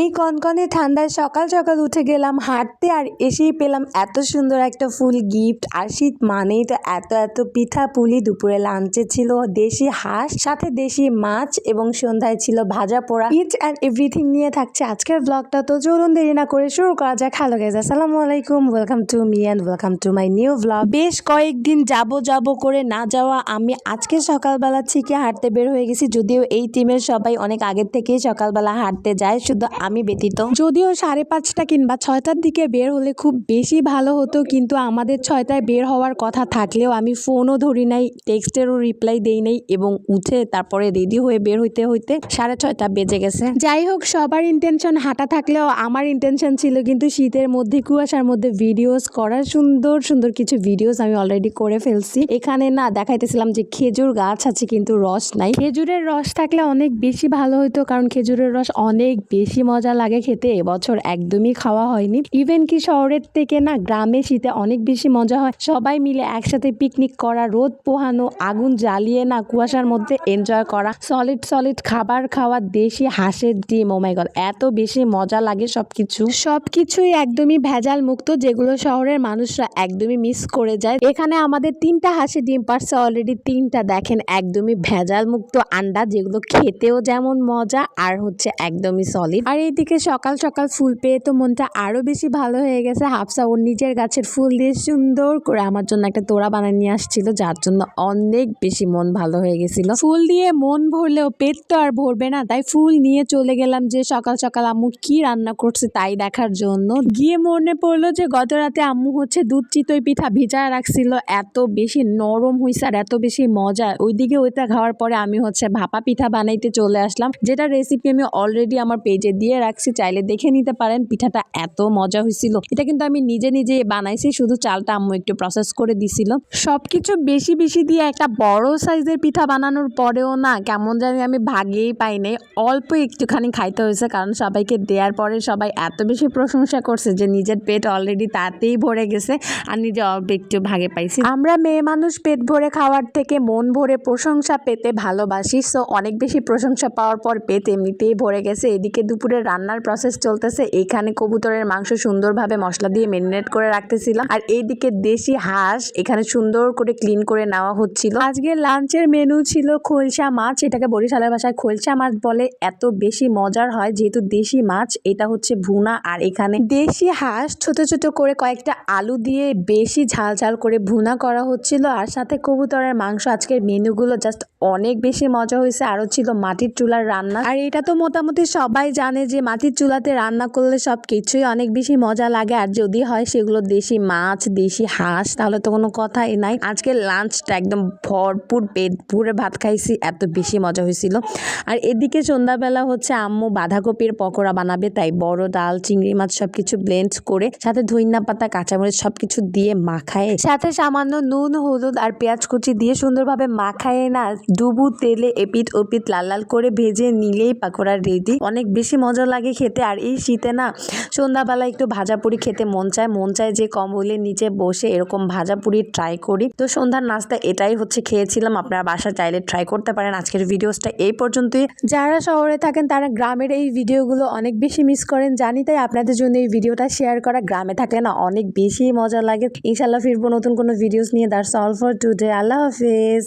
এই কনকনে ঠান্ডায় সকাল সকাল উঠে গেলাম হাঁটতে, আর এসেই পেলাম এত সুন্দর একটা ফুল গিফট। আর শীত মানেই তো এত এত পিঠা পুলি। দুপুরে লাঞ্চে ছিল দেশি হাঁস, সাথে দেশি মাছ, এবং সন্ধ্যায় ছিল ভাজা পোড়া। ইচ অ্যান্ড এভরিথিং নিয়ে থাকছে আজকের ব্লগটা। তো চলুন দেরি না করে শুরু করা যাক। হ্যালো গাইস, আসসালামু আলাইকুম, welcome to me and welcome to my new blog. বেশ কয়েকদিন যাব করে না যাওয়া আমি আজকে সকালবেলা থেকে হাঁটতে বের হয়ে গেছি। যদিও এই টিমের সবাই অনেক আগের থেকেই সকালবেলা হাঁটতে যায়, শুধু আমি ব্যতীত। যদিও 5:30 কিংবা 6টার দিকে বের হলে খুব বেশি ভালো হতো, কিন্তু আমাদের 6টায় বের হওয়ার কথা থাকলেও আমি ফোনও ধরি নাই, টেক্সটেরও রিপ্লাই দেই নাই, এবং উঠে তারপরে রেডি হয়ে বের হইতে 6:30 বেজে গেছে। যাই হোক, সবার ইন্টেনশন হাঁটা থাকলেও আমার ইন্টেনশন ছিল কিন্তু শীতের মধ্যে কুয়াশার মধ্যে ভিডিওস করার। সুন্দর সুন্দর কিছু ভিডিওস আমি অলরেডি করে ফেলছি। এখানে না দেখাইতেছিলাম যে খেজুর গাছ আছে কিন্তু রস নাই। খেজুরের রস থাকলে অনেক বেশি ভালো হতো, কারণ খেজুরের রস অনেক বেশি মজা লাগে খেতে। এবছর একদমই খাওয়া হয়নি। ইভেন কি শহরের থেকে না গ্রামে শীতে অনেক বেশি মজা হয়। সবাই মিলে একসাথে পিকনিক করা, রোদ পোহানো, আগুন জ্বালিয়ে না কুয়াশার মধ্যে এনজয় করা, সলিড খাবার খাওয়া, দেশি হাঁসের ডিম। ও মাই গড, এত বেশি মজা লাগে। সবকিছুই একদমই ভেজাল মুক্ত, যেগুলো শহরের মানুষরা একদমই মিস করে যায়। এখানে আমাদের 3টা হাঁসের ডিম পারছে অলরেডি, 3টা দেখেন একদমই ভেজাল মুক্ত আন্ডা, যেগুলো খেতেও যেমন মজা আর হচ্ছে একদমই সলিড। আর এইদিকে সকাল সকাল ফুল পেয়ে তো মনটা আরো বেশি ভালো হয়ে গেছে। হাফসা ওর নিজের গাছের ফুল দিয়ে সুন্দর করে আমার জন্য একটা তোড়া বানিয়ে নিয়ে আসছিল, যার জন্য অনেক বেশি মন ভালো হয়ে গেছিল। ফুল দিয়ে মন ভরলেও পেট তো আর ভরবে না, তাই ফুল নিয়ে চলে গেলাম যে সকাল সকাল আম্মু কি রান্না করছে তাই দেখার জন্য। গিয়ে মনে পড়লো যে গত রাতে আম্মু হচ্ছে দুধ চিতই পিঠা ভিজায় রাখছিল, এত বেশি নরম হয়েছে আর এত বেশি মজা। ওইদিকে ওইটা খাওয়ার পরে আমি হচ্ছে ভাপা পিঠা বানাইতে চলে আসলাম, যেটা রেসিপি আমি অলরেডি আমার পেজে দিয়ে রাখছি, চাইলে দেখে নিতে পারেন। পিঠাটা এত মজা হয়েছিল। এটা কিন্তু আমি নিজে বানাইছি, শুধু চালটা আম্মু একটু প্রসেস করে দিছিল। সবকিছু বেশি বেশি দিয়ে একটা বড় সাইজের পিঠা বানানোর পরেও না কেমন জানি আমি ভাগেই পাই নাই। অল্প একটুখানি খাইতে হয়েছে, কারণ সবাইকে দেওয়ার পরে সবাই এত বেশি প্রশংসা করছে যে নিজের পেট অলরেডি তাতেই ভরে গেছে, আর নিজে অল্প একটু ভাগে পাইছি। আমরা মেয়ে মানুষ পেট ভরে খাওয়ার থেকে মন ভরে প্রশংসা পেতে ভালোবাসি। সো অনেক বেশি প্রশংসা পাওয়ার পর পেট এমনিতেই ভরে গেছে। এদিকে দুপুরে রান্নার প্রসেস চলতেছে। এখানে কবুতরের মাংস সুন্দরভাবে মশলা দিয়ে ম্যারিনেট করে রাখতেছিলাম, আর এইদিকে দেশি হাঁস এখানে সুন্দর করে ক্লিন করে নেওয়া হচ্ছিল। আজকে লাঞ্চের মেনু ছিল খোলসা মাছ, এটাকে বরিশালের ভাষায় খোলসা মাছ বলে। এত বেশি মজার হয় যেহেতু দেশি মাছ। এটা হচ্ছে ভুনা, আর এখানে দেশি হাঁস ছোট ছোট করে কয়েকটা আলু দিয়ে বেশি ঝাল ঝাল করে ভুনা করা হচ্ছিল, আর সাথে কবুতরের মাংস। আজকের মেনুগুলো জাস্ট অনেক বেশি মজা হয়েছে। আরো ছিল মাটির চুলার রান্না, আর এটা তো মোটামুটি সবাই জানে যে মাটির চুলাতে রান্না করলে সব কিছুই অনেক বেশি মজা লাগে। আর যদি হয় সেগুলো দেশি মাছ, দেশি হাঁস, তাহলে তো কোনো কথাই নাই। আজকে লাঞ্চটা একদম ভরপুর পেট ভরে ভাত খাইছি, এত বেশি মজা হয়েছিল। আর এদিকে সন্ধ্যাবেলা হচ্ছে আম্মু বাঁধাকপির পকোড়া বানাবে, তাই বড় ডাল, চিংড়ি মাছ সবকিছু ব্লেন্ড করে সাথে ধইন্যা পাতা, কাঁচামরিচ সবকিছু দিয়ে মাখায়, সাথে সামান্য নুন, হলুদ আর পেঁয়াজ কুচি দিয়ে সুন্দরভাবে মাখায় না ডুবু তেলে এপিট ওপিট লাল লাল করে ভেজে নিলেই পাকোড়া রেডি। অনেক বেশি মজা লাগে খেতে। আর এই শীতে না সন্ধ্যাবেলা একটু ভাজা পুরি খেতে মন চায় যে কম্বলের নিচে বসে এরকম ভাজা পুরি ট্রাই করি। তো সন্ধ্যার নাস্তা এটাই হচ্ছে খেয়েছিলাম। আপনারা বাসা চাইলে ট্রাই করতে পারেন। আজকের ভিডিওসটা এই পর্যন্তই। যারা শহরে থাকেন তারা গ্রামের এই ভিডিওগুলো অনেক বেশি মিস করেন জানি, তাই আপনাদের জন্য এই ভিডিওটা শেয়ার করা। গ্রামে থাকলে না অনেক বেশি মজা লাগে। ইনশাল্লাহ ফিরবো নতুন কোনো ভিডিওস নিয়ে। That's all for today. আল্লাহ হাফেজ।